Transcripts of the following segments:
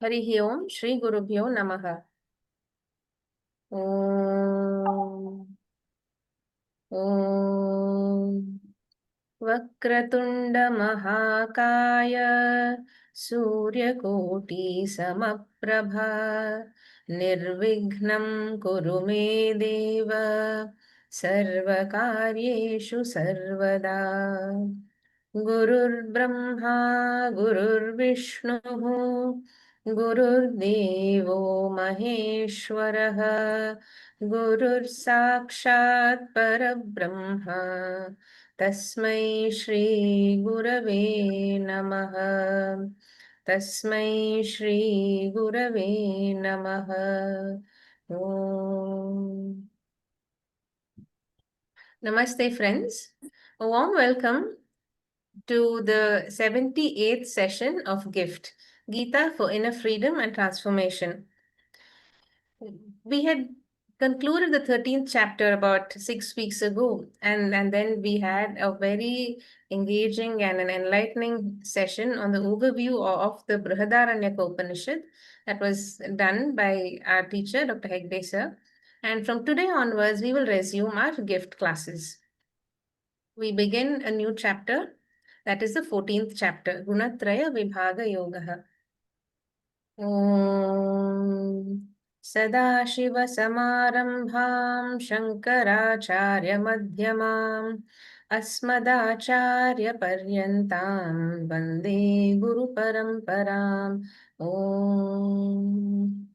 हरिः ओम् श्रीगुरुभ्यो नमः। ॐ वक्रतुण्डमहाकाय सूर्यकोटिसमप्रभा निर्विघ्नं कुरु मे देव सर्वकार्येषु सर्वदा। गुरुर्ब्रह्मा गुरुर्विष्णुः गुरुर्देवो महेश्वरः गुरुर्साक्षात् परब्रह्म तस्मै श्रीगुरवे नमः। तस्मै श्रीगुरवे नमः। ॐ Namaste friends. A warm welcome to the 78th session of GIFT, Gita for Inner Freedom and Transformation. We had concluded the 13th chapter about 6 weeks ago, and then we had a very engaging and an enlightening session on the overview of the Brihadaranyaka Upanishad that was done by our teacher, Dr. Hegde sir. And from today onwards, we will resume our GIFT classes. We begin a new chapter, that is the 14th chapter, Gunatraya Vibhaga Yoga. Om Sadashiva-Samarambham Shankaracharya-Madhyamam Asmadacharya-Paryantam Vande Guru-Paramparam. Om.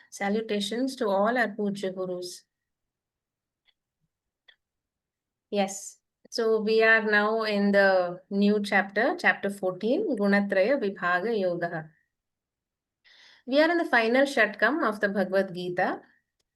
Salutations to all our Puja Gurus. Yes. So we are now in the new chapter, chapter 14, Gunatraya Vibhaga Yoga. We are in the final Shatkam of the Bhagavad Gita,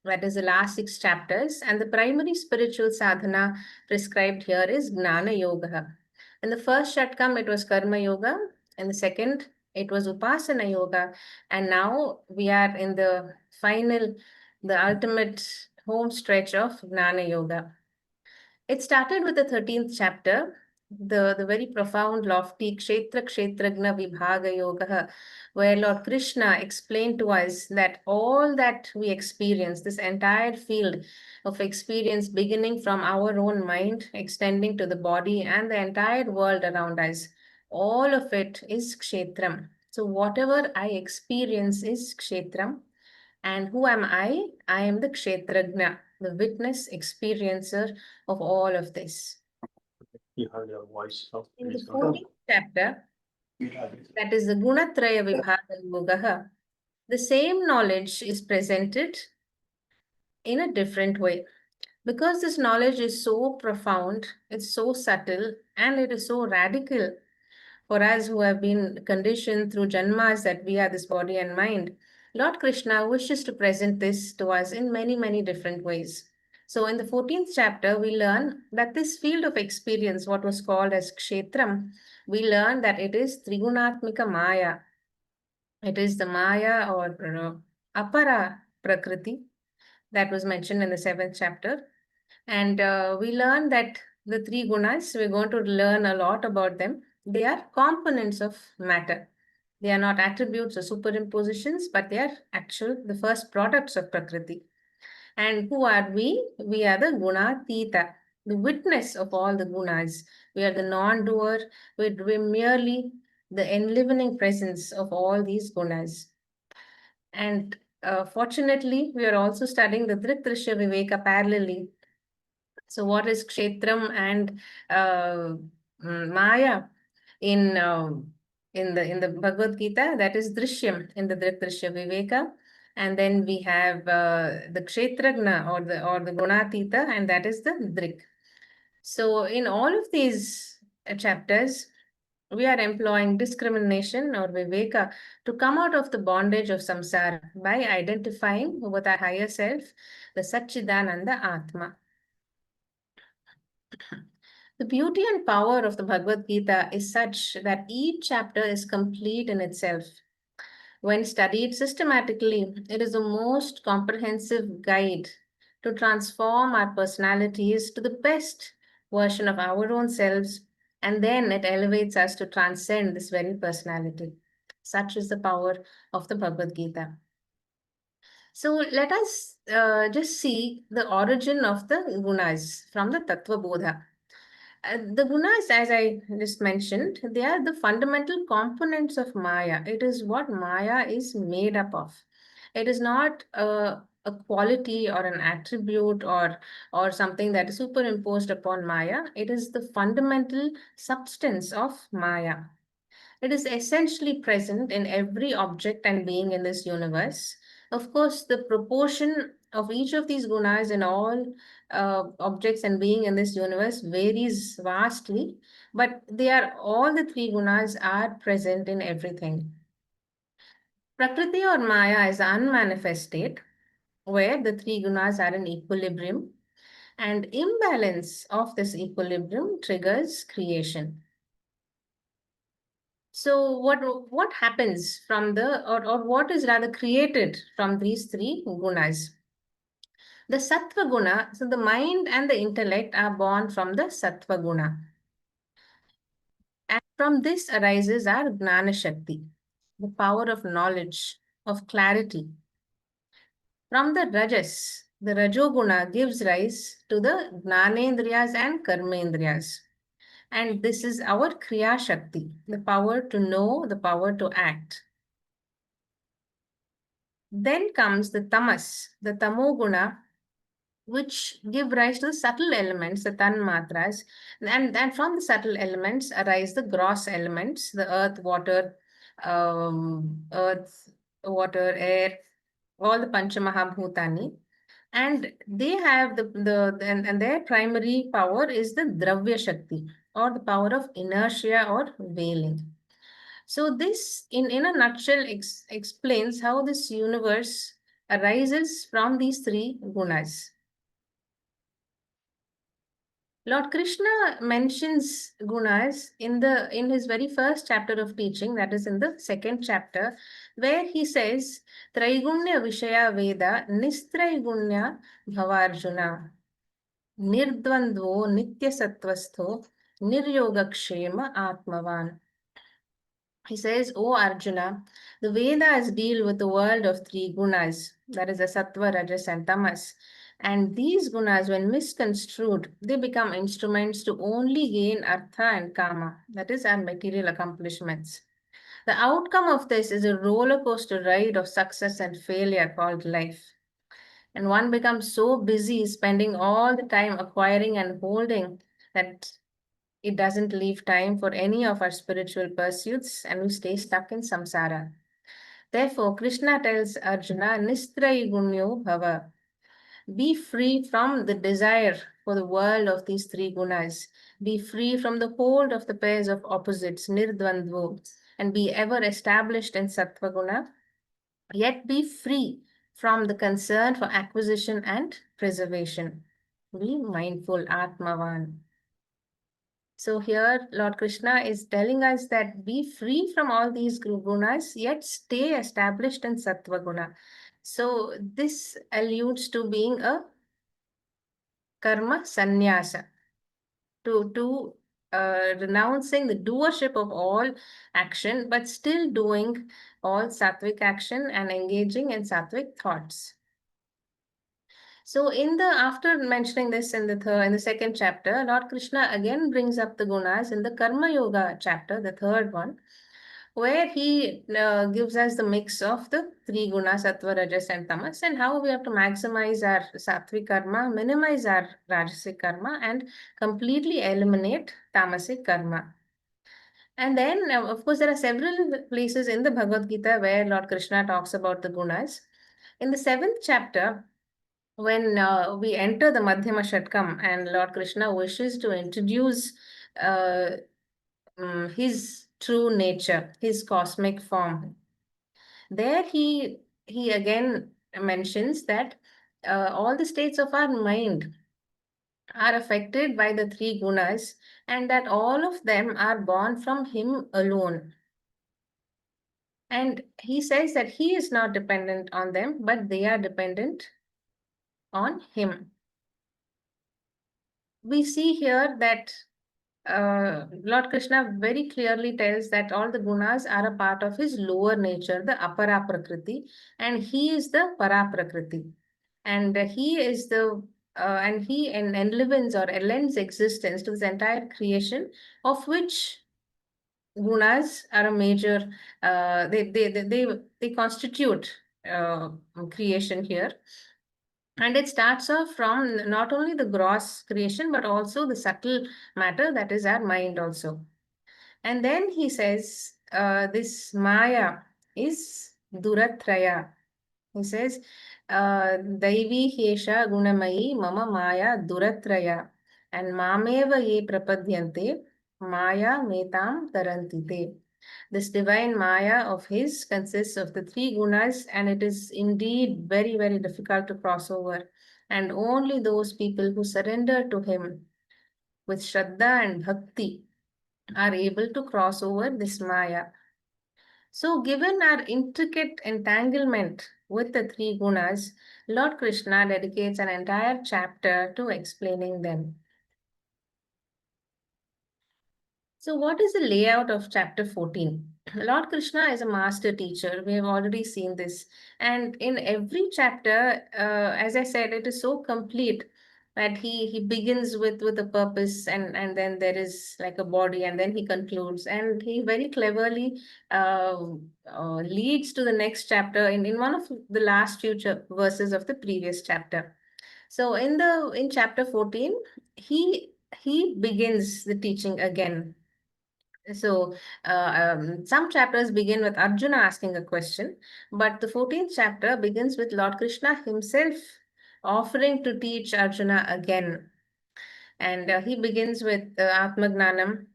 that is the last 6 chapters, and the primary spiritual sadhana prescribed here is Gnana Yoga. In the first Shatkam, it was Karma Yoga, in the second, it was Upasana Yoga, and now we are in the final, the ultimate home stretch of Gnana Yoga. It started with the 13th chapter, the very profound, lofty kshetrajna Vibhaga Yoga, where Lord Krishna explained to us that all that we experience, this entire field of experience beginning from our own mind, extending to the body and the entire world around us, all of it is kshetram. So whatever I experience is kshetram. And who am I? I am the kshetrajna, the witness experiencer of all of this. You heard your voice. In the 14th chapter, that is the Gunatraya Vibhaga Yoga, the same knowledge is presented in a different way. Because this knowledge is so profound, it's so subtle, and it is so radical for us who have been conditioned through janmas that we are this body and mind, Lord Krishna wishes to present this to us in many, many different ways. So in the 14th chapter, we learn that this field of experience, what was called as kshetram, we learn that it is trigunatmika maya. It is the maya or apara prakriti that was mentioned in the 7th chapter. And we learn that the 3 gunas, we're going to learn a lot about them. They are components of matter. They are not attributes or superimpositions, but they are the first products of Prakriti. And who are we? We are the Gunateeta, the witness of all the gunas. We are the non-doer. We're merely the enlivening presence of all these gunas. And fortunately, we are also studying the Dritrisha Viveka parallelly. So what is Kshetram and Maya in the Bhagavad Gita? That is Drishyam in the Drisya Viveka. And then we have the Kshetrajna or the Gunatita, and that is the Drik. So in all of these chapters, we are employing discrimination or Viveka to come out of the bondage of samsara by identifying with our higher self, the Satchidananda Atma. The beauty and power of the Bhagavad Gita is such that each chapter is complete in itself. When studied systematically, it is the most comprehensive guide to transform our personalities to the best version of our own selves, and then it elevates us to transcend this very personality. Such is the power of the Bhagavad Gita. So let us just see the origin of the gunas from the Tattva Bodha. The gunas, as I just mentioned, they are the fundamental components of Maya. It is what Maya is made up of. It is not a quality or an attribute or something that is superimposed upon Maya. It is the fundamental substance of Maya. It is essentially present in every object and being in this universe. Of course, the proportion of each of these gunas in all objects and being in this universe varies vastly, but they are all the three gunas are present in everything. Prakriti or Maya is the unmanifest state where the three gunas are in equilibrium, and imbalance of this equilibrium triggers creation. So what happens from the or what is rather created from these three gunas? The Sattva guna, so the mind and the intellect are born from the Sattva guna. And from this arises our Gnana Shakti, the power of knowledge, of clarity. From the Rajas, the Rajoguna gives rise to the Gnanendriyas and Karmendriyas. And this is our Kriya Shakti, the power to know, the power to act. Then comes the tamas, the tamo guna, which give rise to the subtle elements, the tanmatras, and from the subtle elements arise the gross elements, the earth, water, air, all the panchamahabhutani, and they have and their primary power is the dravya shakti, or the power of inertia or veiling. So this, in a nutshell, explains how this universe arises from these three gunas. Lord Krishna mentions gunas in his very first chapter of teaching, that is in the second chapter, where he says, Traigunya Vishaya Veda Nistraigunya Bhavarjuna Nirdvandvo Nitya Sattvastho Niryogakshema Atmavan. He says, O Arjuna, the Vedas deal with the world of three gunas, that is the Sattva, Rajas, and Tamas. And these gunas, when misconstrued, they become instruments to only gain artha and kama, that is, our material accomplishments. The outcome of this is a roller coaster ride of success and failure called life. And one becomes so busy spending all the time acquiring and holding that it doesn't leave time for any of our spiritual pursuits, and we stay stuck in samsara. Therefore, Krishna tells Arjuna, Nistrayi Gunyo Bhava. Be free from the desire for the world of these three gunas. Be free from the hold of the pairs of opposites, Nirdvandvo, and be ever established in Sattva Guna. Yet be free from the concern for acquisition and preservation. Be mindful, Atmavan. So here Lord Krishna is telling us that be free from all these gunas, yet stay established in Sattva Guna. So this alludes to being a karma sannyasa, to renouncing the doership of all action, but still doing all sattvic action and engaging in sattvic thoughts. So after mentioning this in the second chapter, Lord Krishna again brings up the gunas in the Karma Yoga chapter, the third one, where he gives us the mix of the three gunas, Sattva, Rajas, and Tamas, and how we have to maximize our sattvic karma, minimize our rajasic karma, and completely eliminate tamasic karma. And then, of course, there are several places in the Bhagavad Gita where Lord Krishna talks about the gunas. In the seventh chapter, when we enter the Madhyama Shatkam and Lord Krishna wishes to introduce his true nature, his cosmic form, there he again mentions that all the states of our mind are affected by the three gunas and that all of them are born from him alone. And he says that he is not dependent on them, but they are dependent on him. We see here that Lord Krishna very clearly tells that all the gunas are a part of his lower nature, the apara prakriti, and he is the para prakriti. And he is the and he enlivens or lends existence to this entire creation, of which gunas are a major. They constitute creation here, and it starts off from not only the gross creation but also the subtle matter, that is our mind also. And then he says, this Maya is Duratraya. He says, Daivi Hesha Gunamayi Mama Maya Duratraya. And Mameva Ye Prapadyante Maya Metam Tarantite. This divine Maya of his consists of the three gunas, and it is indeed very, very difficult to cross over. And only those people who surrender to him with Shraddha and Bhakti are able to cross over this Maya. So, given our intricate entanglement with the three gunas, Lord Krishna dedicates an entire chapter to explaining them. So, what is the layout of chapter 14? Lord Krishna is a master teacher. We have already seen this. And in every chapter, as I said, it is so complete that he begins with a purpose, and then there is like a body, and then he concludes. And he very cleverly leads to the next chapter in one of the last few verses of the previous chapter. So in chapter 14, he begins the teaching again. So, some chapters begin with Arjuna asking a question, but the 14th chapter begins with Lord Krishna himself offering to teach Arjuna again. And he begins with Atmagnanam,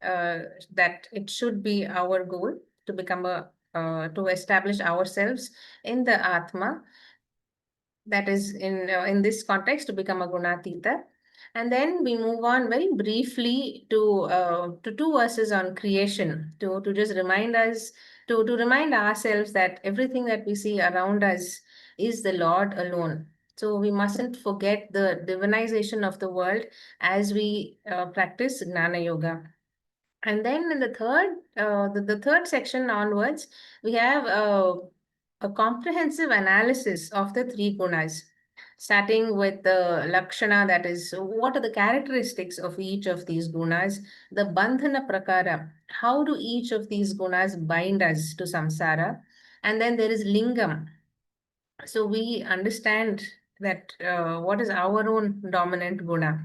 that it should be our goal to become to establish ourselves in the Atma, that is in this context to become a Gunateeta. And then we move on very briefly to two verses on creation, to just remind us, to remind ourselves that everything that we see around us is the Lord alone. So we mustn't forget the divinization of the world as we practice Gnana Yoga. And then in the third section onwards, we have a comprehensive analysis of the three gunas, starting with the lakshana, that is, what are the characteristics of each of these gunas, the bandhana prakara, how do each of these gunas bind us to samsara, and then there is lingam. So we understand that what is our own dominant guna.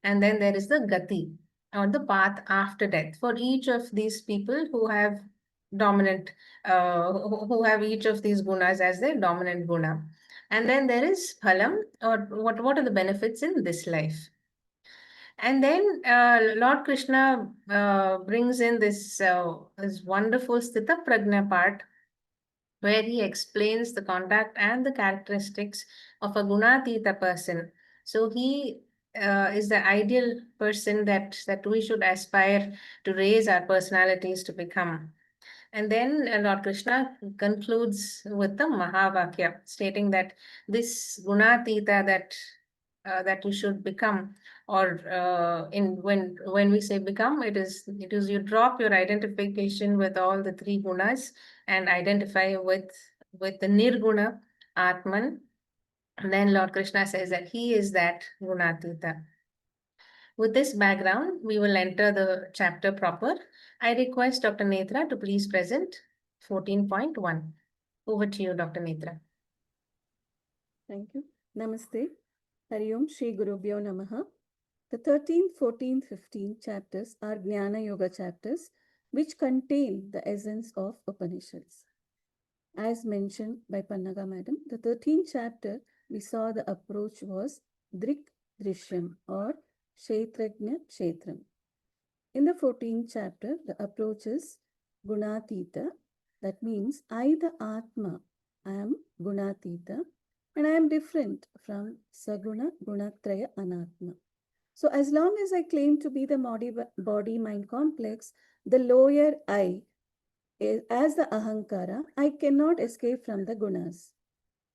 And then there is the gati, or the path after death, for each of these people who have dominant, who have each of these gunas as their dominant guna. And then there is phalam, or what are the benefits in this life. And then Lord Krishna brings in this wonderful Sthita Prajna part, where he explains the conduct and the characteristics of a Gunatita person. So he is the ideal person that we should aspire to raise our personalities to become. And then Lord Krishna concludes with the Mahavakya, stating that this Gunatita that you should become, or in when we say become, it is you drop your identification with all the three gunas and identify with the Nirguna Atman. And then Lord Krishna says that he is that Gunatita. With this background, we will enter the chapter proper. I request Dr. Netra to please present 14.1. Over to you, Dr. Netra. Thank you. Namaste. Hari Om Shri Gurubhyo Namaha. The 13th, 14th, 15th chapters are Jnana Yoga chapters, which contain the essence of Upanishads. As mentioned by Pannaga Madam, the 13th chapter, we saw the approach was Drik Drishyam or kshetrajna kshetram. In the 14th chapter, the approach is Gunatita. That means I, the Atma, I am Gunatita, and I am different from Saguna, Gunatraya, Anatma. So as long as I claim to be the body-mind complex, the lower I, as the Ahankara, I cannot escape from the Gunas.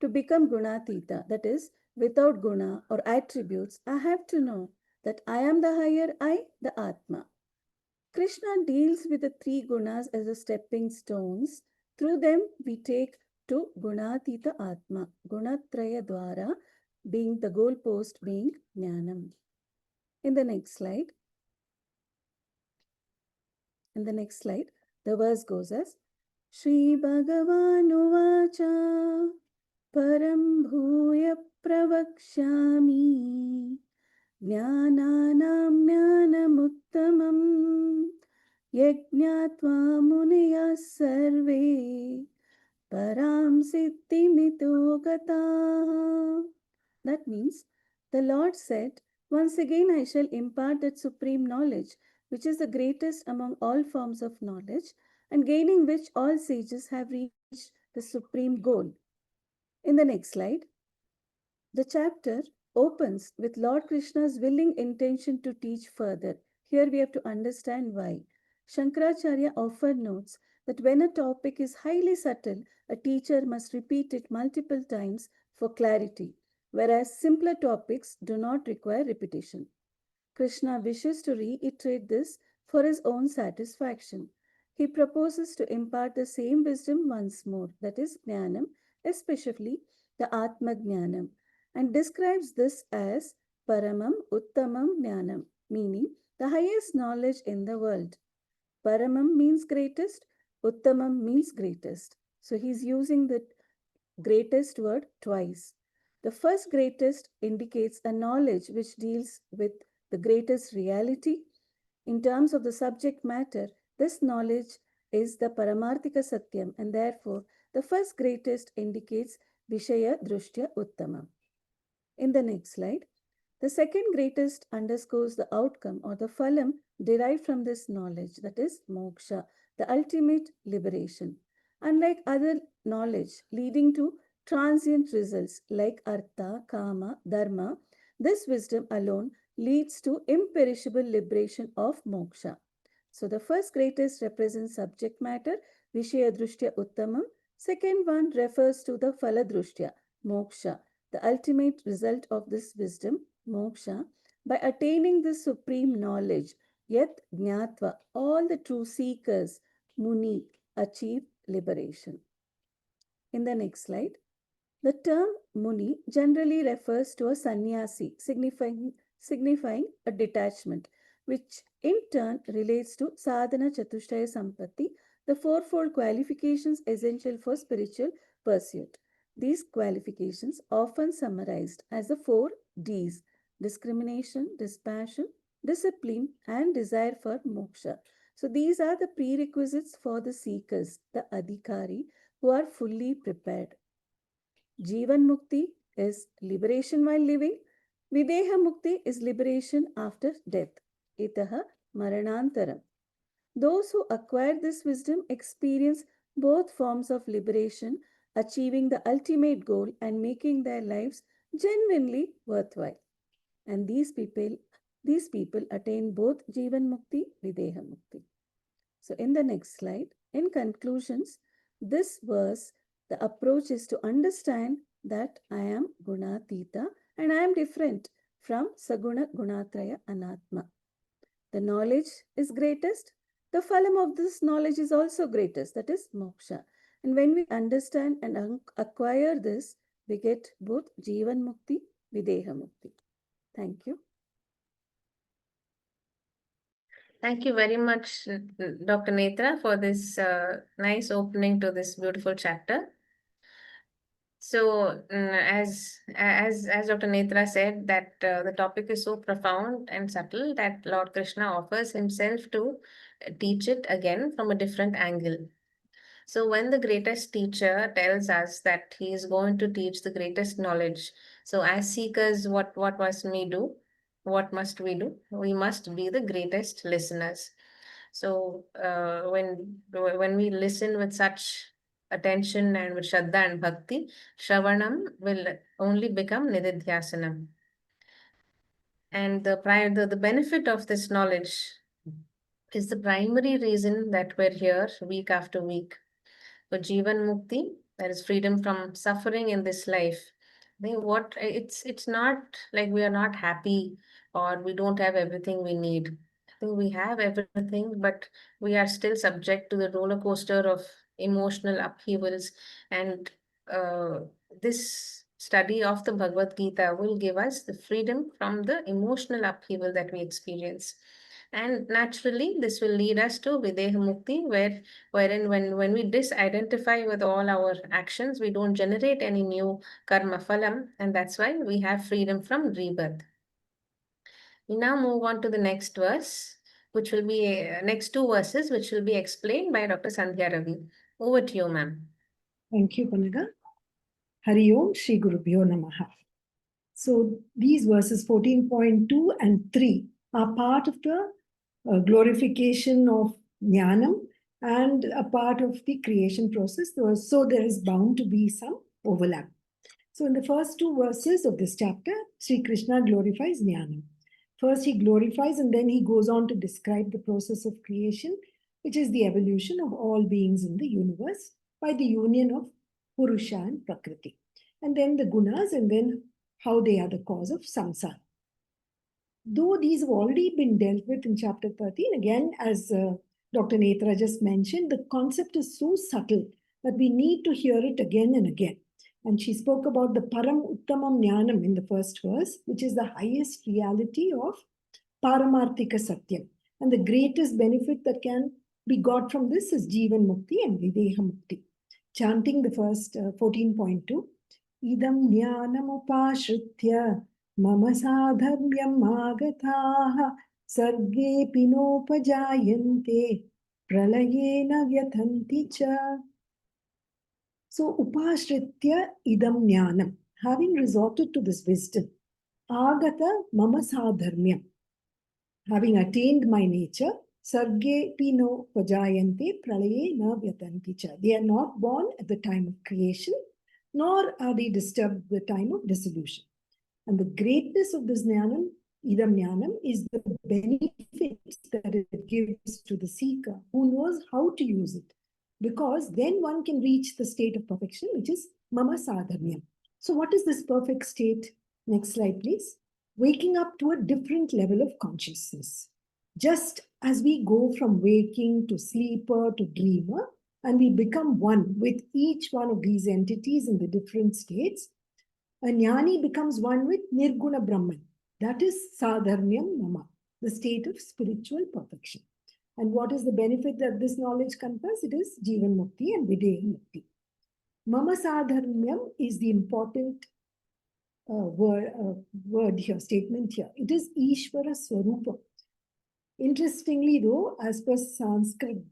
To become Gunatita, that is, without Guna or attributes, I have to know that I am the higher I, the Atma. Krishna deals with the three gunas as the stepping stones. Through them, we take to Gunatita Atma, Gunatraya Dwara, being the goalpost, being Jnanam. In the next slide, the verse goes as Shri Bhagavanuvacha Param Bhuya Pravakshyami Jnananam Jnanamuttamam Yajnatva Muniya Sarve Param Siddhimito Gataha. That means the Lord said, once again I shall impart that supreme knowledge, which is the greatest among all forms of knowledge, and gaining which all sages have reached the supreme goal. In the next slide, the chapter opens with Lord Krishna's willing intention to teach further. Here we have to understand why. Shankaracharya often notes that when a topic is highly subtle, a teacher must repeat it multiple times for clarity, whereas simpler topics do not require repetition. Krishna wishes to reiterate this for his own satisfaction. He proposes to impart the same wisdom once more, that is, Jnanam, especially the Atma Jnanam, and describes this as Paramam Uttamam Jnanam, meaning the highest knowledge in the world. Paramam means greatest, Uttamam means greatest. So he's using the greatest word twice. The first greatest indicates a knowledge which deals with the greatest reality. In terms of the subject matter, this knowledge is the Paramarthika Satyam, and therefore the first greatest indicates Vishaya Drushtya Uttamam. In the next slide, the second greatest underscores the outcome or the phalam derived from this knowledge, that is moksha, the ultimate liberation. Unlike other knowledge leading to transient results like artha, kama, dharma, this wisdom alone leads to imperishable liberation of moksha. So the first greatest represents subject matter, Vishaya Drushtya Uttamam. Second one refers to the Phala Drushtya, moksha, the ultimate result of this wisdom, moksha. By attaining this supreme knowledge, yet jnatva, all the true seekers, muni, achieve liberation. In the next slide, the term muni generally refers to a sannyasi, signifying a detachment, which in turn relates to sadhana chatushtaya sampatti, the fourfold qualifications essential for spiritual pursuit. These qualifications often summarized as the 4 Ds: discrimination, dispassion, discipline, and desire for moksha. So these are the prerequisites for the seekers, the adhikari, who are fully prepared. Jivan Mukti is liberation while living. Videha Mukti is liberation after death. Itaha Maranantaram. Those who acquire this wisdom experience both forms of liberation, achieving the ultimate goal and making their lives genuinely worthwhile. And these people attain both Jivan Mukti, Videha Mukti. So in the next slide, in conclusions, this verse, the approach is to understand that I am Gunatita and I am different from Saguna Gunatraya Anatma. The knowledge is greatest. The phalam of this knowledge is also greatest, that is moksha. And when we understand and acquire this, we get both Jivan Mukti, Videha Mukti. Thank you. Thank you very much, Dr. Netra, for this nice opening to this beautiful chapter. So, as Dr. Netra said, that the topic is so profound and subtle that Lord Krishna offers himself to teach it again from a different angle. So, when the greatest teacher tells us that he is going to teach the greatest knowledge, so as seekers, what must we do? What must we do? We must be the greatest listeners. So, when we listen with such attention and with Shraddha and Bhakti, Shravanam will only become Nididhyasanam. And the benefit of this knowledge is the primary reason that we're here week after week. For Jivan Mukti, that is freedom from suffering in this life. I think it's not like we are not happy or we don't have everything we need. I think we have everything, but we are still subject to the roller coaster of emotional upheavals. And uh, this study of the Bhagavad Gita will give us the freedom from the emotional upheaval that we experience. And naturally, this will lead us to Videha Mukti, wherein when we disidentify with all our actions, we don't generate any new karma phalam, and that's why we have freedom from rebirth. We now move on to the next verse, which will be next two verses, which will be explained by Dr. Sandhya Ravi. Over to you, ma'am. Thank you, Panaga. Hari Om Shri Gurubhyo Namaha. So these verses 14.2 and 3 are part of the glorification of Jnanam and a part of the creation process. So there is bound to be some overlap. So in the first two verses of this chapter, Sri Krishna glorifies Jnanam. First he glorifies and then he goes on to describe the process of creation, which is the evolution of all beings in the universe by the union of Purusha and Prakriti. And then the Gunas, and then how they are the cause of samsara. Though these have already been dealt with in chapter 13, again, as Dr. Netra just mentioned, the concept is so subtle that we need to hear it again and again. And she spoke about the Param Uttamam Jnanam in the first verse, which is the highest reality of Paramarthika Satyam. And the greatest benefit that can be got from this is Jivan Mukti and Videha Mukti. Chanting the first 14.2, Idam Jnanam Upashritya Mama Sadhamyam Agataha Sarge Pinopajayante Pralayena Vyathanti Cha. So, Upashritya Idam Jnanam, having resorted to this wisdom, Agata Mama Sadharmyam, having attained my nature, Sarge Pino Pajayante Pralaye Na Vyatanti Cha. They are not born at the time of creation, nor are they disturbed at the time of dissolution. And the greatness of this Jnanam, Idam Jnanam, is the benefits that it gives to the seeker who knows how to use it. Because then one can reach the state of perfection, which is Mama Sadhamyam. So what is this perfect state? Next slide, please. Waking up to a different level of consciousness. Just as we go from waking to sleeper to dreamer, and we become one with each one of these entities in the different states, a jnani becomes one with Nirguna Brahman. That is Sadharmyam Mama, the state of spiritual perfection. And what is the benefit that this knowledge confers? It is Jivan Mukti and Videha Mukti. Mama Sadharmyam is the important word here, statement here. It is Ishvara Swarupa. Interestingly though, as per Sanskrit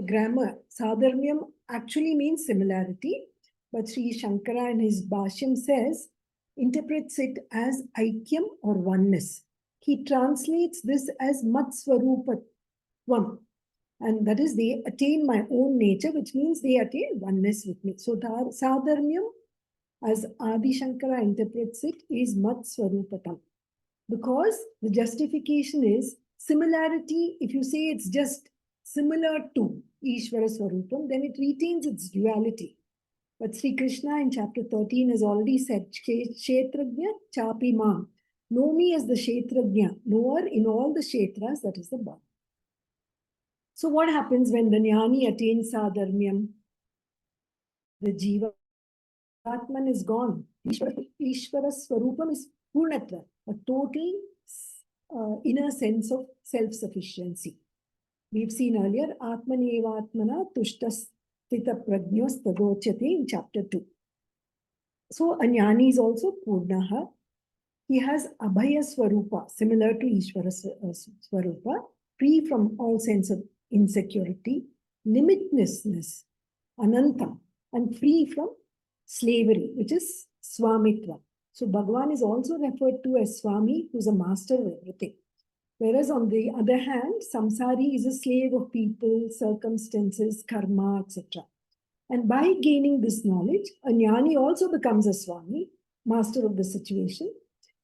grammar, Sadharmyam actually means similarity, but Sri Shankara in his Bhashyam interprets it as Aikyam or oneness. He translates this as Matswarupatvam, and that is they attain my own nature, which means they attain oneness with me. So Sadharmyam, as Adi Shankara interprets it, is Matswarupatam. Because the justification is similarity. If you say it's just similar to Ishvara Swarupam, then it retains its duality. But Sri Krishna in chapter 13 has already said, kshetrajna chapi mam. Know me as the kshetrajna, knower in all the kshetras, that is the body. So what happens when the jnani attains sadharmyam? The jiva Atman is gone. Ishvara Swarupam is Purnatva, a total inner sense of self-sufficiency. We've seen earlier, Atmanevatmana Tushtas Stita Prajnos Tadochate in chapter 2. So, a jnani is also Purnaha. He has Abhaya Swarupa, similar to Ishvara Swarupa, free from all sense of insecurity, limitlessness, Anantam, and free from slavery, which is Swamitva. So Bhagavan is also referred to as Swami, who's a master of everything. Whereas on the other hand, samsari is a slave of people, circumstances, karma, etc. And by gaining this knowledge, a jnani also becomes a Swami, master of the situation,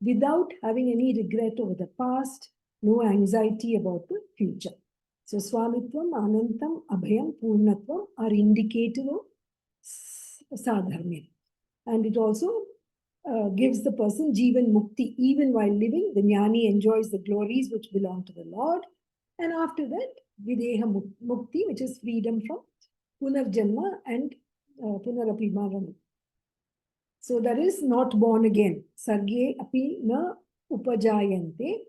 without having any regret over the past, no anxiety about the future. So Swamitvam, Anantam, Abhayam, Purnatvam are indicative of Sadharmya. And it also gives the person Jivan Mukti. Even while living, the Jnani enjoys the glories which belong to the Lord. And after that, Videha Mukti, which is freedom from Punarjanma and Punarapi Maranam. So that is not born again. Sarge api na upajayante.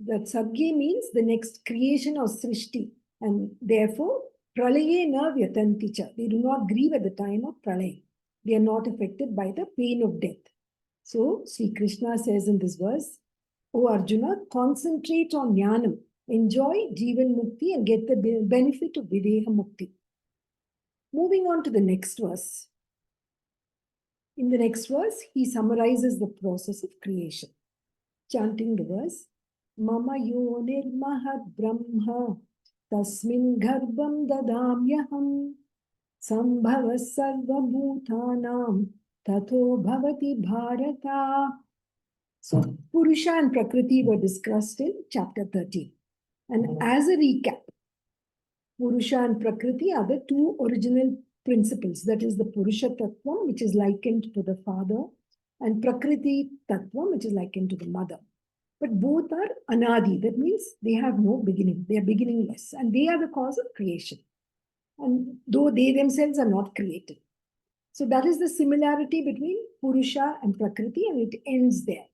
That sarge means the next creation or srishti. And therefore, pralaye na vyatanticha. They do not grieve at the time of pralay. They are not affected by the pain of death. So, Sri Krishna says in this verse, O Arjuna, concentrate on jnanam. Enjoy Jivan Mukti and get the benefit of Videha Mukti. Moving on to the next verse. In the next verse, he summarizes the process of creation. Chanting the verse, Mama yonir mahat brahma tasmin garbham dadamyaham sambhava sarva bhutanam tato bhavati bharata. So, Purusha and Prakriti were discussed in chapter 13. And as a recap, Purusha and Prakriti are the two original principles. That is the Purusha Tattvam, which is likened to the father, and Prakriti Tattvam, which is likened to the mother. But both are anadi. That means they have no beginning. They are beginningless. And they are the cause of creation. And though they themselves are not created. So that is the similarity between Purusha and Prakriti, and it ends there.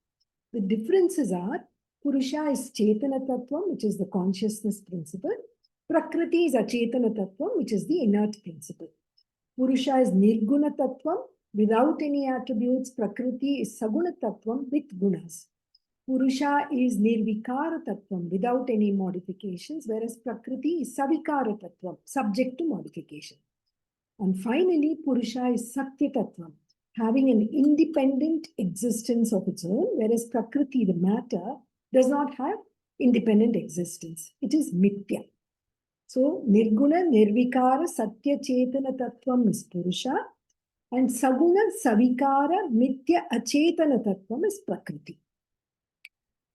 The differences are, Purusha is Chetana Tattvam, which is the consciousness principle. Prakriti is Achetana Tattvam, which is the inert principle. Purusha is Nirguna Tattvam, without any attributes. Prakriti is Saguna Tattvam with gunas. Purusha is Nirvikara Tattvam, without any modifications, whereas Prakriti is Savikara Tattvam, subject to modification. And finally, Purusha is Satya Tattvam, having an independent existence of its own, whereas Prakriti, the matter, does not have independent existence. It is Mithya. So, Nirguna, Nirvikara, Satya, Chetana Tattvam is Purusha, and Saguna, Savikara, Mithya, Achetana Tattvam is Prakriti.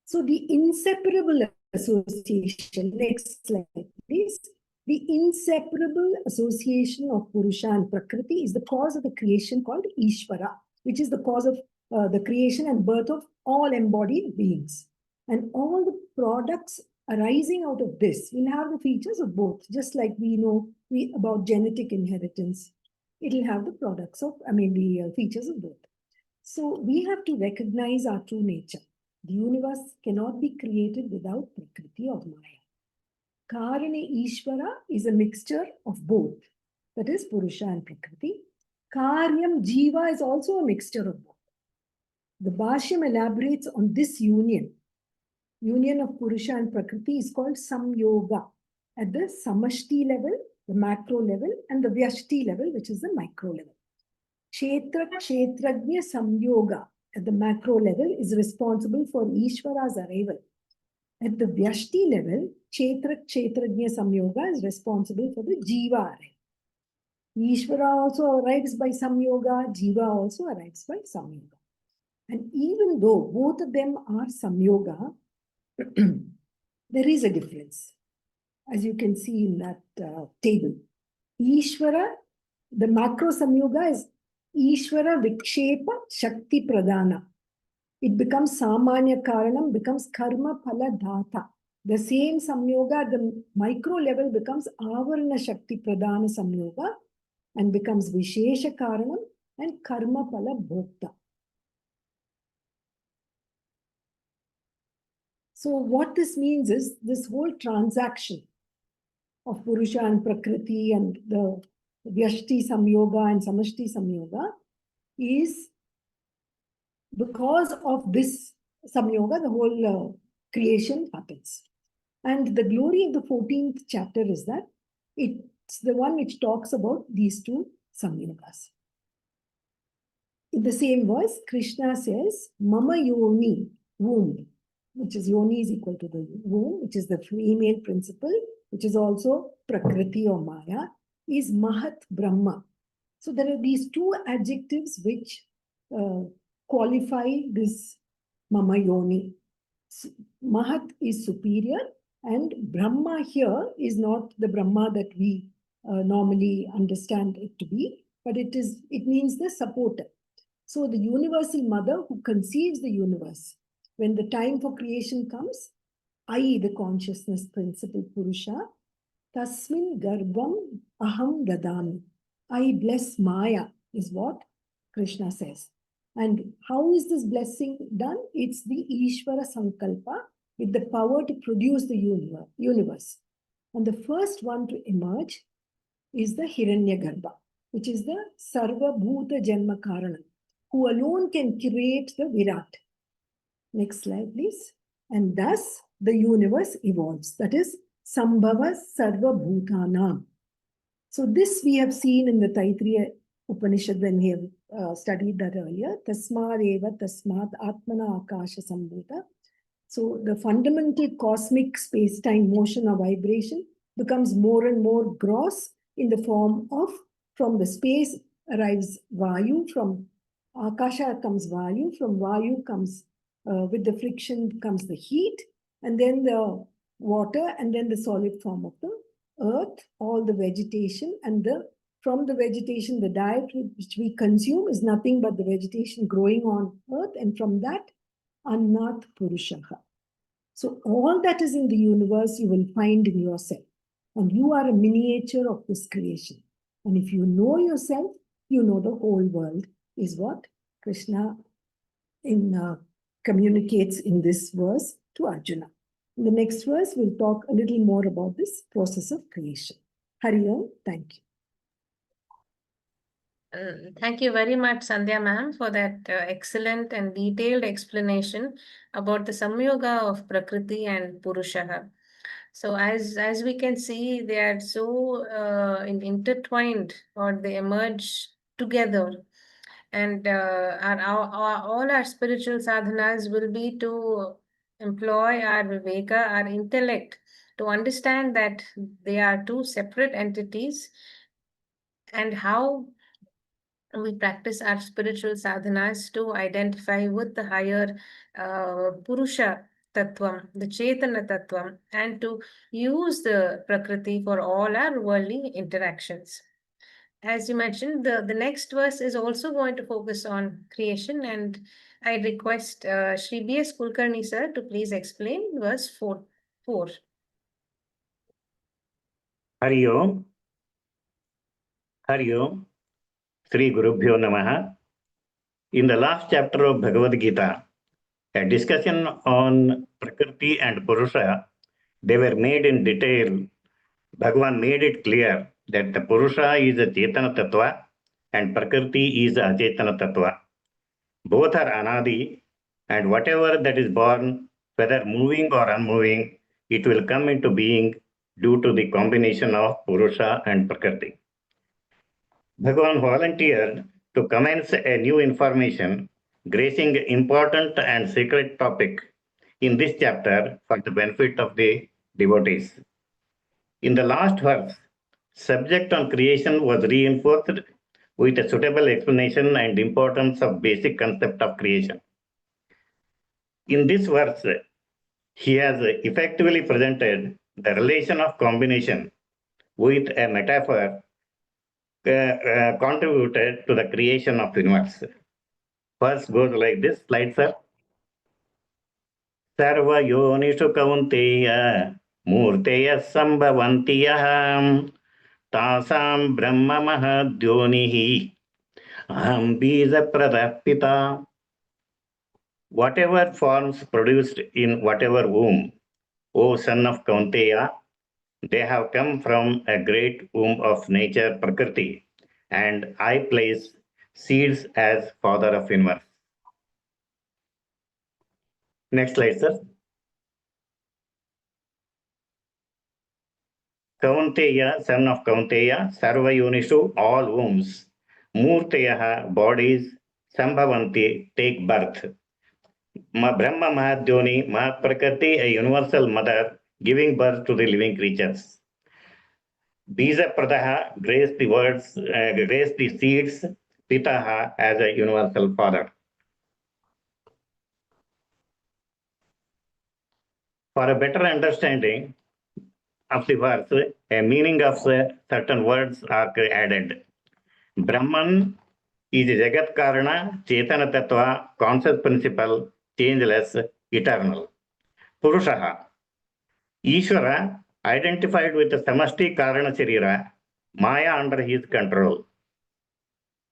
So, the inseparable association, next slide please. The inseparable association of Purusha and Prakriti is the cause of the creation called Ishvara, which is the cause of the creation and birth of all embodied beings. And all the products arising out of this will have the features of both, just like we know about genetic inheritance. It will have the products of, the features of both. So we have to recognize our true nature. The universe cannot be created without Prakriti or Maya. Karane Ishvara is a mixture of both, that is Purusha and Prakriti. Karyam Jiva is also a mixture of both. The Bhashyam elaborates on this union of Purusha and Prakriti is called Samyoga at the Samashti level, the macro level, and the Vyashti level, which is the micro level. Kshetrajna Samyoga at the macro level is responsible for Ishvara's arrival. At the Vyashti level, Kshetrajna Samyoga is responsible for the Jiva arrival. Ishvara also arrives by Samyoga, Jiva also arrives by Samyoga. And even though both of them are Samyoga, there is a difference, as you can see in that table. Ishvara, the macro Samyoga is Ishvara Vikshepa Shakti Pradana. It becomes Samanya Karanam, becomes Karma Phala Dhata. The same Samyoga at the micro level becomes Avarana Shakti Pradana Samyoga and becomes Vishesha Karanam and Karma Phala Bhokta. So what this means is this whole transaction of Purusha and Prakriti and the Vyashti Samyoga and Samashti Samyoga is because of this Samyoga, the whole creation happens. And the glory of the 14th chapter is that it's the one which talks about these two Samyogas. In the same verse, Krishna says, Mama Yoni, womb, which is Yoni is equal to the womb, which is the female principle, which is also Prakriti or Maya, is Mahat Brahma. So there are these two adjectives which qualify this Mama Yoni. Mahat is superior, and Brahma here is not the Brahma that we normally understand it to be, but it means the supporter. So the universal mother who conceives the universe, when the time for creation comes, I, the consciousness principle Purusha, Tasmin Garbham Aham Dadami. I bless Maya, is what Krishna says. And how is this blessing done? It's the Ishvara Sankalpa with the power to produce the universe. And the first one to emerge is the Hiranyagarbha, which is the Sarva Bhuta Janma Karana, who alone can create the Virat. Next slide, please. And thus the universe evolves. That is Sambhava Sarva Bhutanam. So this we have seen in the Taittiriya Upanishad when we have studied that earlier. Tasmadeva Tasmat Atmana Akasha Sambhuta. So the fundamental cosmic space-time motion or vibration becomes more and more gross in the form of, from the space arrives Vayu, from Akasha comes Vayu, from Vayu comes, with the friction comes the heat, and then the water, and then the solid form of the earth, all the vegetation, and from the vegetation, the diet which we consume is nothing but the vegetation growing on earth, and from that, Annat Purushaha. So all that is in the universe you will find in yourself. And you are a miniature of this creation. And if you know yourself, you know the whole world, is what Krishna communicates in this verse to Arjuna. In the next verse, we'll talk a little more about this process of creation. Hari Om, thank you. Thank you very much, Sandhya ma'am, for that excellent and detailed explanation about the Samyoga of Prakriti and Purushaha. So as we can see, they are so intertwined, or they emerge together. And all our spiritual sadhanas will be to employ our viveka, our intellect, to understand that they are two separate entities, and how we practice our spiritual sadhanas to identify with the higher Purusha Tattvam, the Chetana Tattvam, and to use the Prakriti for all our worldly interactions. As you mentioned, the next verse is also going to focus on creation, and I request Shri B.S. Kulkarni sir to please explain verse 4. Hari Om. Hari Om. Sri Gurubhyo Namaha. In the last chapter of Bhagavad Gita, a discussion on Prakriti and Purusha, they were made in detail. Bhagavan made it clear that the Purusha is a Chetana Tattva and Prakriti is a Achetana Tattva. Both are Anadi, and whatever that is born, whether moving or unmoving, it will come into being due to the combination of Purusha and Prakriti. Bhagavan volunteered to commence a new information, gracing important and sacred topic in this chapter for the benefit of the devotees. In the last verse, subject on creation was reinforced with a suitable explanation and importance of basic concept of creation. In this verse, he has effectively presented the relation of combination with a metaphor contributed to the creation of universe. First goes like this, slide sir. Sarva yonishu kaunteya murteya sambhavanti yaham tasam brahma mahadyonihi aham bija pradapita. Whatever forms produced in whatever womb, O son of Kaunteya, they have come from a great womb of nature, Prakriti, and I place seeds as father of universe. Next slide, sir. Kaunteya, son of Kaunteya, Sarva Yunishu, all wombs, Murteyaha, bodies, Sambhavanti, take birth. Brahma Mahadyoni, Mahaprakriti, a universal mother, giving birth to the living creatures. Bija Pradaha, grace the words, grace the seeds, Pitaha as a universal father. For a better understanding of the verse, a meaning of certain words are added. Brahman is Jagat Karana, Chetana Tattva, conscious principle, changeless, eternal. Purushaha, Ishvara, identified with the Samashti Karana Sharira, Maya under his control.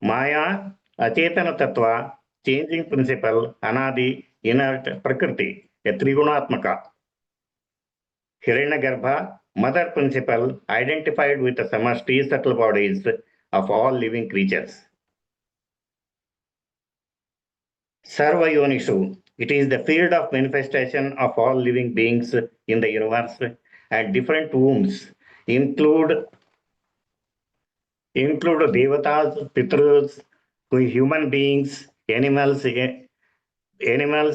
Maya, Achetana Tattva, changing principle, Anadi, inert, Prakriti, a Trigunatmaka. Hiranyagarbha, mother principle, identified with the Samashti subtle bodies of all living creatures. Sarva Yonishu, it is the field of manifestation of all living beings in the universe, and different wombs include devatas, pitrus, human beings, animals,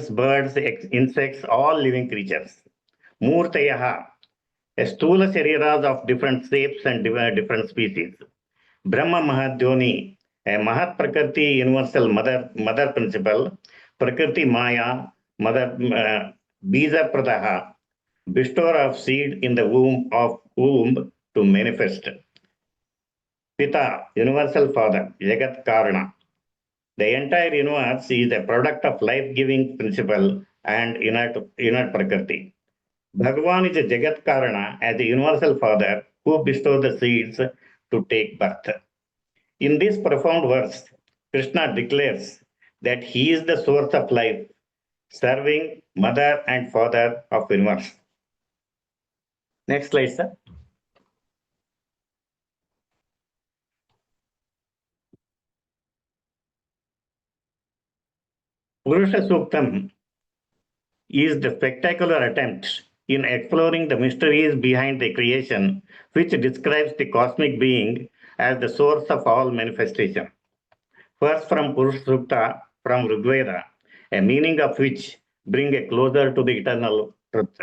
birds, insects, all living creatures. Murtayaha, stula shariras of different shapes and different species. Brahma Mahadyoni, a Mahat Prakriti universal mother principle, Prakriti Maya, mother Bija Pradaha, bestower of seed in the womb to manifest. Pita, universal father, Jagat Karana. The entire universe is a product of life-giving principle and inert Prakriti. Bhagavan is a Jagat Karana as a universal father who bestows the seeds to take birth. In this profound verse, Krishna declares that he is the source of life, serving mother and father of universe. Next slide, sir. Purusha Suktam is the spectacular attempt in exploring the mysteries behind the creation, which describes the cosmic being as the source of all manifestation. First from Purusha Sukta from Rigveda, a meaning of which bring a closer to the eternal truth.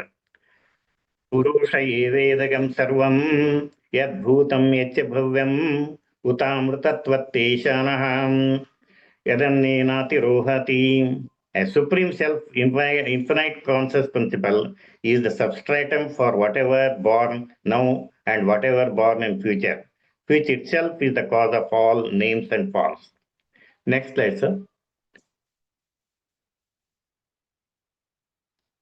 Purusha evedagam sarvam yadbhutam yaccha bhavyam utamrtatvateshanaham yadannenati rohati. A supreme self, infinite conscious principle is the substratum for whatever born now and whatever born in future, which itself is the cause of all names and forms. Next slide, sir.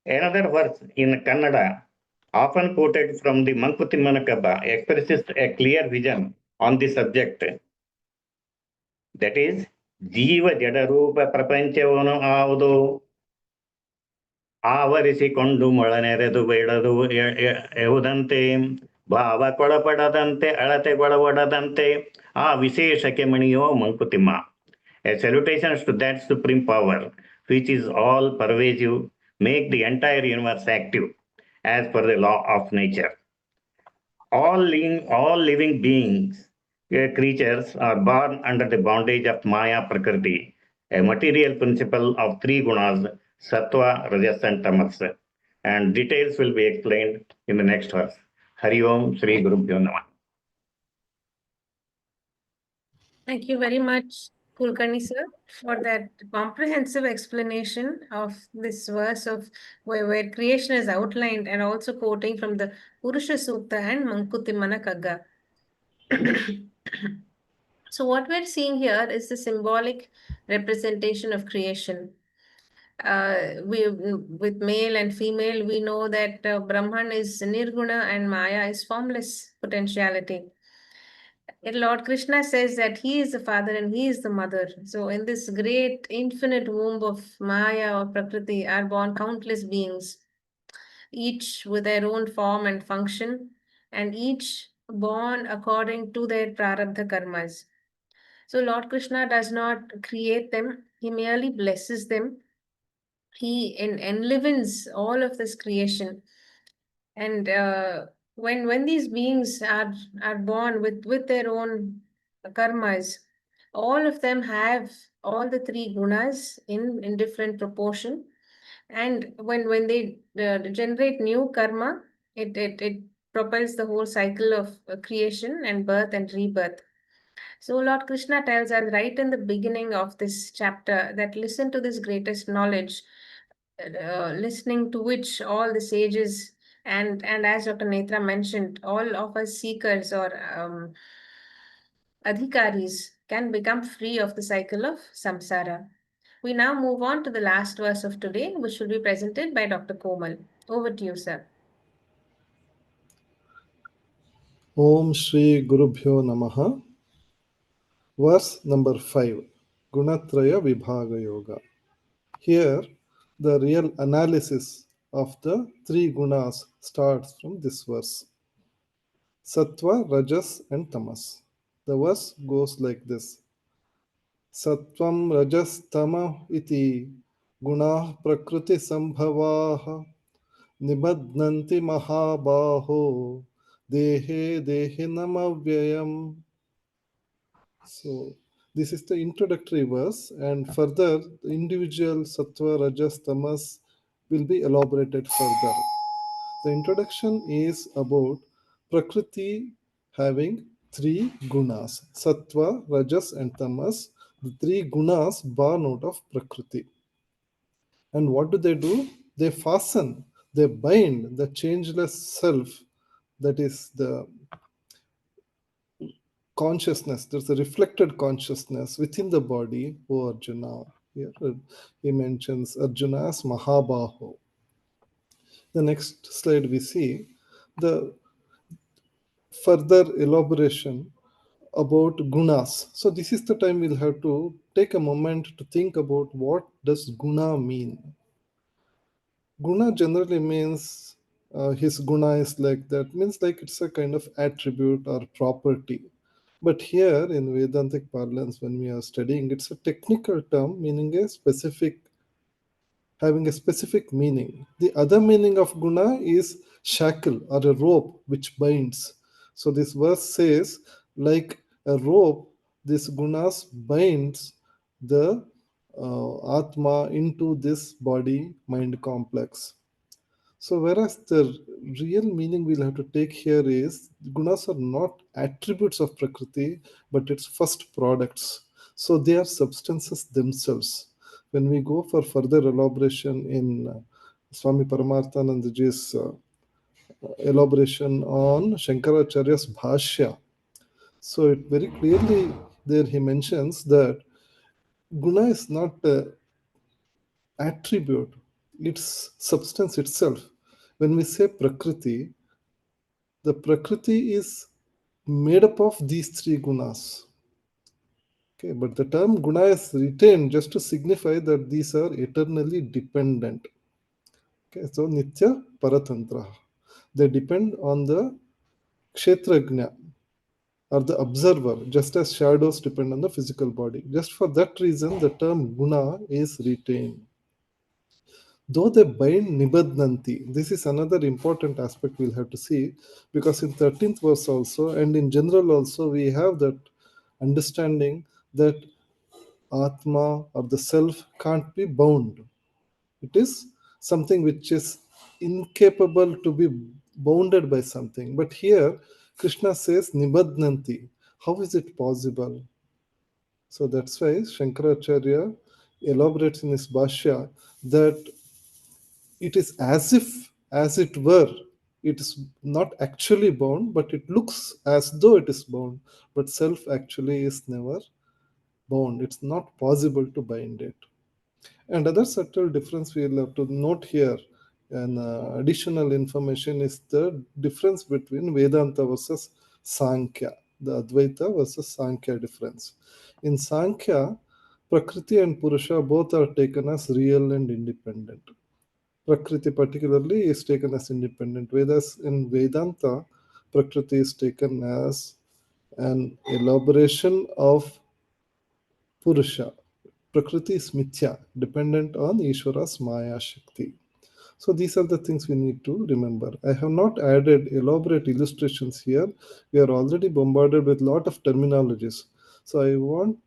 Another verse in Kannada, often quoted from the Mankutimana Kabba, expresses a clear vision on the subject. That is, Jiva Jadarupa Prapanchavanu Avadu ಆವರಿಸಿಕೊಂಡು ಮೊಳನೆರೆದು ಬೇಡದು ಎಹುದಂತೆ ಭಾವ ಕೊಳಪಡದಂತೆ ಅಳತೆಗೊಳಪಡದಂತೆ ಆ ವಿಶೇಷಕ್ಕೆ ಮಣಿಯೋ Mankutimma. A salutation to that supreme power, which is all pervasive, make the entire universe active, as per the law of nature. All living beings, creatures, are born under the bondage of Maya Prakriti, a material principle of three gunas, Satva, Rajas, and Tamas. And details will be explained in the next verse. Hari Om, Sri Gurubhyo Namah. Thank you very much, Kulkarni sir, for that comprehensive explanation of this verse of where creation is outlined, and also quoting from the Purusha Sukta and Mankutimana Kagga. So what we're seeing here is the symbolic representation of creation. With male and female, we know that Brahman is Nirguna and Maya is formless potentiality. And Lord Krishna says that he is the father and he is the mother. So in this great infinite womb of Maya or Prakriti are born countless beings, each with their own form and function, and each born according to their prarabdha karmas. So Lord Krishna does not create them, he merely blesses them. He enlivens all of this creation. And when these beings are born with their own karmas, all of them have all the three gunas in different proportion. And when they generate new karma, it propels the whole cycle of creation and birth and rebirth. So Lord Krishna tells us right in the beginning of this chapter that listen to this greatest knowledge, listening to which all the sages and as Dr. Netra mentioned, all of us seekers or adhikaris can become free of the cycle of samsara. We now move on to the last verse of today, which will be presented by Dr. Komal. Over to you, sir. Om Shri Gurubhyo Namaha. Verse number 5. Gunatraya Vibhaga Yoga. Here, the real analysis of the three gunas starts from this verse. Satva, Rajas and Tamas. The verse goes like this. Satvam Rajas Tama iti guna prakriti sambhavaha nibadnanti mahabaho dehe dehinam avyayam. So this is the introductory verse, and further the individual sattva, rajas, tamas will be elaborated further. The introduction is about Prakriti having three gunas, sattva, rajas, and tamas. The three gunas born out of Prakriti. And what do? They fasten, they bind the changeless self, that is the consciousness, there's a reflected consciousness within the body, O Arjuna. Here he mentions Arjuna as Mahabaho. The next slide we see the further elaboration about gunas. So this is the time we'll have to take a moment to think about what does guna mean. Guna generally means his guna is like that, means like it's a kind of attribute or property. But here in Vedantic parlance, when we are studying, it's a technical term meaning a specific, having a specific meaning. The other meaning of guna is shackle or a rope which binds. So this verse says, like a rope, this gunas binds the Atma into this body mind complex. So whereas the real meaning we'll have to take here is gunas are not attributes of Prakriti, but its first products. So they are substances themselves. When we go for further elaboration in Swami Paramarthanandaji's elaboration on Shankaracharya's Bhashya, so it very clearly there he mentions that guna is not attribute, it's substance itself. When we say Prakriti, the Prakriti is made up of these three gunas. Okay, but the term guna is retained just to signify that these are eternally dependent. Okay, so Nitya Paratantra. They depend on the kshetrajna or the observer, just as shadows depend on the physical body. Just for that reason, the term guna is retained. Though they bind nibadnanti, this is another important aspect we'll have to see, because in 13th verse also and in general also we have that understanding that Atma or the self can't be bound. It is something which is incapable to be bounded by something. But here Krishna says nibadnanti. How is it possible? So that's why Shankaracharya elaborates in his Bhashya that it is as it were, it is not actually bound, but it looks as though it is bound. But self actually is never bound. It's not possible to bind it. And other subtle difference we'll have to note here, and additional information is the difference between Vedanta versus Sankhya, the Advaita versus Sankhya difference. In Sankhya, Prakriti and Purusha both are taken as real and independent. Prakriti particularly is taken as independent, whereas in Vedanta, Prakriti is taken as an elaboration of Purusha. Prakriti is mithya, dependent on Ishvara's Maya Shakti. So these are the things we need to remember. I have not added elaborate illustrations here. We are already bombarded with a lot of terminologies. So I want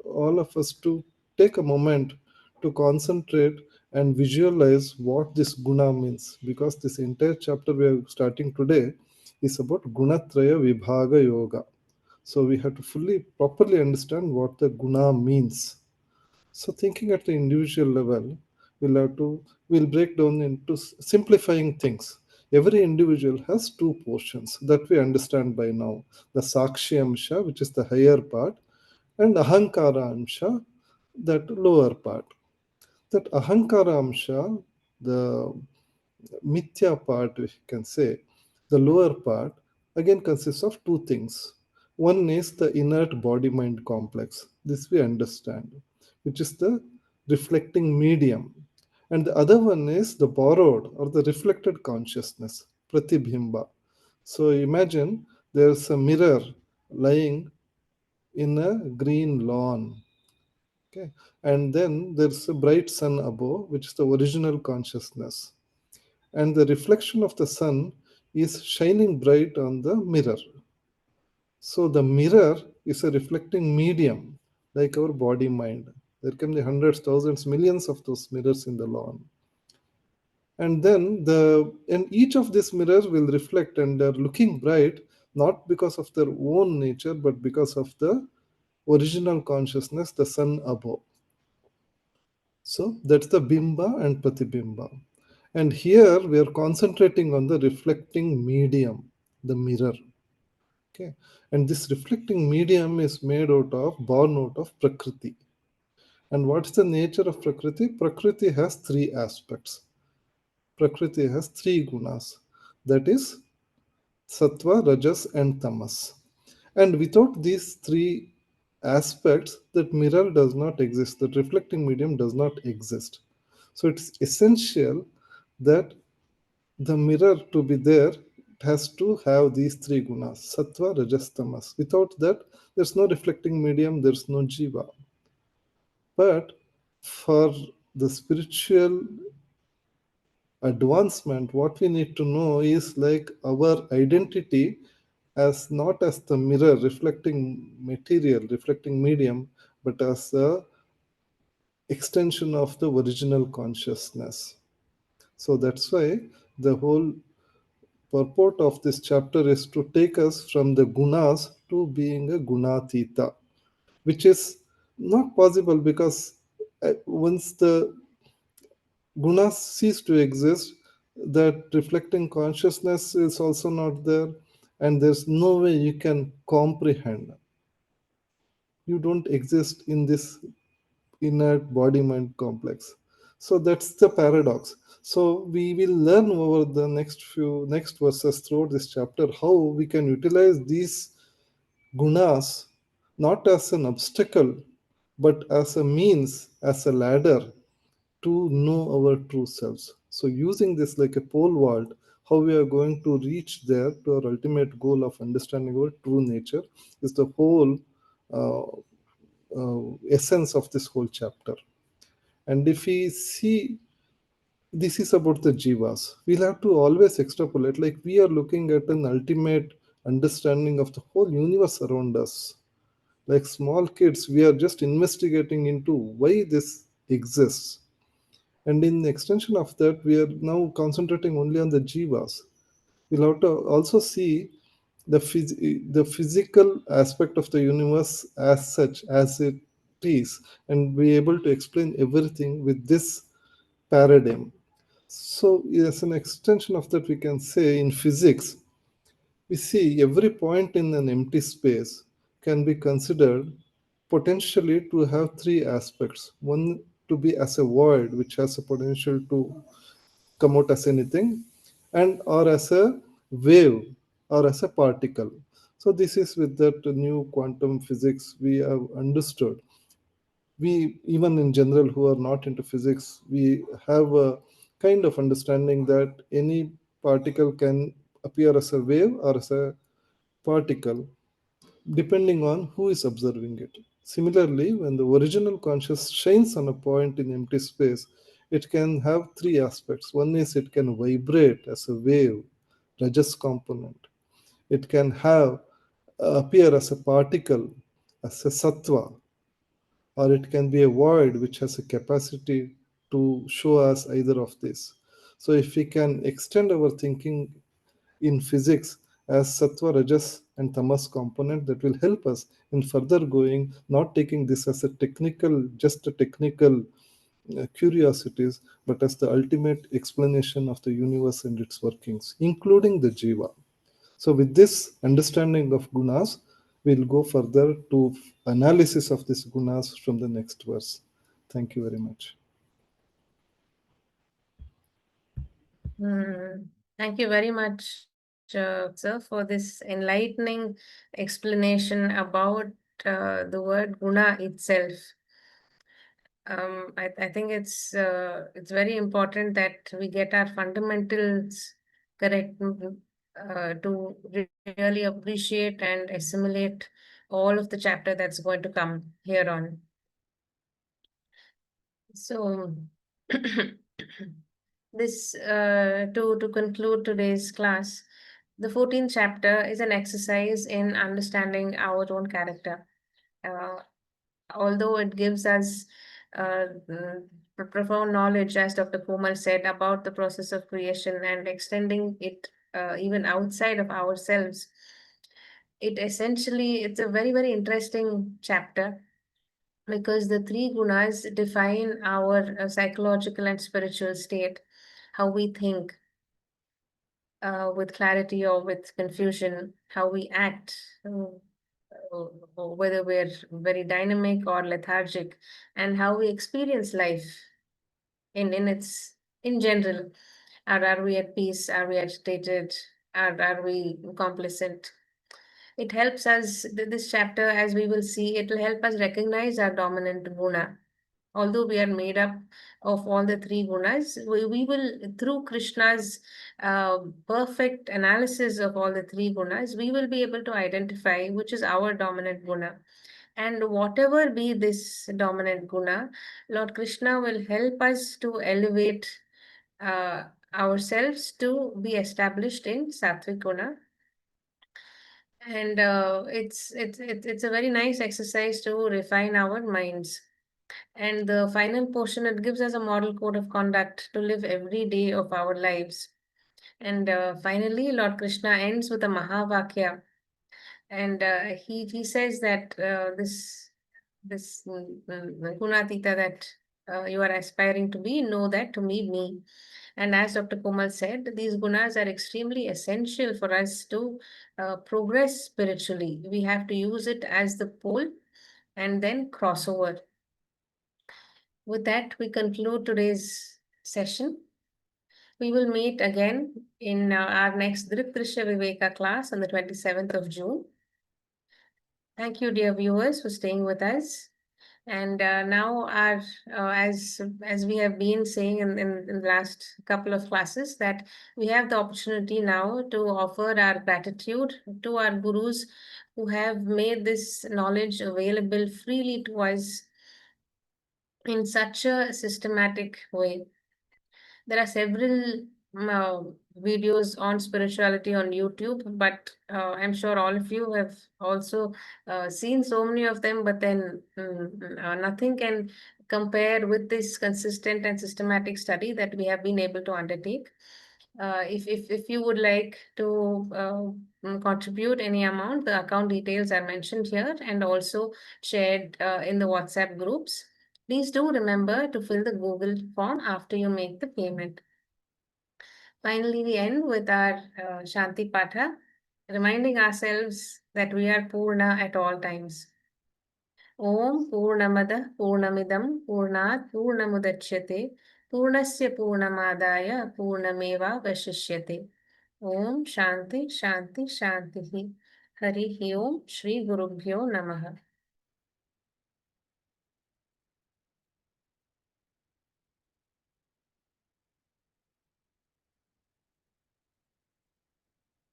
all of us to take a moment to concentrate and visualize what this guna means, because this entire chapter we are starting today is about Gunatraya Vibhaga Yoga. So we have to properly understand what the guna means. So thinking at the individual level, we'll break down into simplifying things. every individual has two portions that we understand by now. The Sakshi Amsha, which is the higher part, and Ahankara Amsha, that lower part. That Ahankara Amsha, the Mithya part, we can say, the lower part, again consists of two things. One is the inert body-mind complex. This we understand, which is the reflecting medium. And the other one is the borrowed or the reflected consciousness, pratibhimba. So imagine there's a mirror lying in a green lawn. Okay. And then there's a bright sun above, which is the original consciousness. And the reflection of the sun is shining bright on the mirror. So the mirror is a reflecting medium, like our body mind. There can be hundreds, thousands, millions of those mirrors in the lawn. And then each of these mirrors will reflect, and they're looking bright, not because of their own nature, but because of the original consciousness, the sun above. So that's the bimba and pratibimba. And here we are concentrating on the reflecting medium, the mirror. Okay. And this reflecting medium is born out of Prakriti. And what's the nature of Prakriti? Prakriti has three aspects. Prakriti has three gunas. That is Satva, Rajas, and Tamas. And without these three aspects, that mirror does not exist. That reflecting medium does not exist. So it's essential that the mirror to be there, it has to have these three gunas, sattva, rajas, tamas. Without that, there's no reflecting medium, there's no jiva. But for the spiritual advancement, what we need to know is like our identity as not as the mirror reflecting material, reflecting medium, but as a extension of the original consciousness. So that's why the whole purport of this chapter is to take us from the gunas to being a gunateeta, which is not possible because once the gunas cease to exist, that reflecting consciousness is also not there, and there's no way you can comprehend. You don't exist in this inert body mind complex. So that's the paradox. So we will learn over the next verses throughout this chapter how we can utilize these gunas not as an obstacle but as a means, as a ladder to know our true selves. So using this like a pole vault, how we are going to reach there to our ultimate goal of understanding our true nature is the whole essence of this whole chapter. And if we see this is about the jivas, we'll have to always extrapolate, like we are looking at an ultimate understanding of the whole universe around us. Like small kids, we are just investigating into why this exists. And in the extension of that, we are now concentrating only on the jivas. We'll have to also see the physical aspect of the universe as such, as it is, and be able to explain everything with this paradigm. So, as an extension of that, we can say in physics, we see every point in an empty space can be considered potentially to have three aspects. One, to be as a void, which has a potential to come out as anything, and or as a wave or as a particle. So this is with that new quantum physics we have understood. We, even in general who are not into physics, we have a kind of understanding that any particle can appear as a wave or as a particle depending on who is observing it. Similarly, when the original conscious shines on a point in empty space, it can have three aspects. One is it can vibrate as a wave, rajas component. It can have appear as a particle, as a sattva, or it can be a void which has a capacity to show us either of this. So if we can extend our thinking in physics as sattva, rajas, and tamas component, that will help us in further going, not taking this as a technical, just a technical curiosities, but as the ultimate explanation of the universe and its workings, including the jiva. So with this understanding of gunas, we'll go further to analysis of these gunas from the next verse. Thank you very much. Thank you very much, sir, for this enlightening explanation about the word guna itself. I think it's very important that we get our fundamentals correct to really appreciate and assimilate all of the chapter that's going to come here on. So this to conclude today's class, the 14th chapter is an exercise in understanding our own character. Although it gives us profound knowledge, as Dr. Komal said, about the process of creation and extending it even outside of ourselves, it's a very, very interesting chapter, because the three gunas define our psychological and spiritual state, how we think with clarity or with confusion, how we act, whether we're very dynamic or lethargic, and how we experience life in general. Are we at peace? Are we agitated? Are we complacent? It helps us, this chapter, as we will see, it will help us recognize our dominant guna. Although we are made up of all the three gunas, we will, through Krishna's perfect analysis of all the three gunas, we will be able to identify which is our dominant guna. And whatever be this dominant guna, Lord Krishna will help us to elevate ourselves to be established in Sattvic guna. And it's a very nice exercise to refine our minds. And the final portion, it gives us a model code of conduct to live every day of our lives. And finally, Lord Krishna ends with a Mahavakya. And he says that this Gunateeta that you are aspiring to be, know that to be me. And as Dr. Komal said, these gunas are extremely essential for us to progress spiritually. We have to use it as the pole and then cross over. With that, we conclude today's session. We will meet again in our next Gunatraya Vibhaga class on the 27th of June. Thank you, dear viewers, for staying with us. And now, as we have been saying in the last couple of classes, that we have the opportunity now to offer our gratitude to our gurus who have made this knowledge available freely to us in such a systematic way. There are several videos on spirituality on YouTube, but I'm sure all of you have also seen so many of them, but then nothing can compare with this consistent and systematic study that we have been able to undertake. If you would like to contribute any amount, the account details are mentioned here and also shared in the WhatsApp groups. Please do remember to fill the Google form after you make the payment. Finally, we end with our Shanti Patha, reminding ourselves that we are Purna at all times. Om Purnamada Purnamidam Purnat Purnamudachyate Purnasya Purnamadaya Purnameva Vashishyate. Om Shanti Shanti Shanti. Hari Om Shri Gurubhyo Namaha.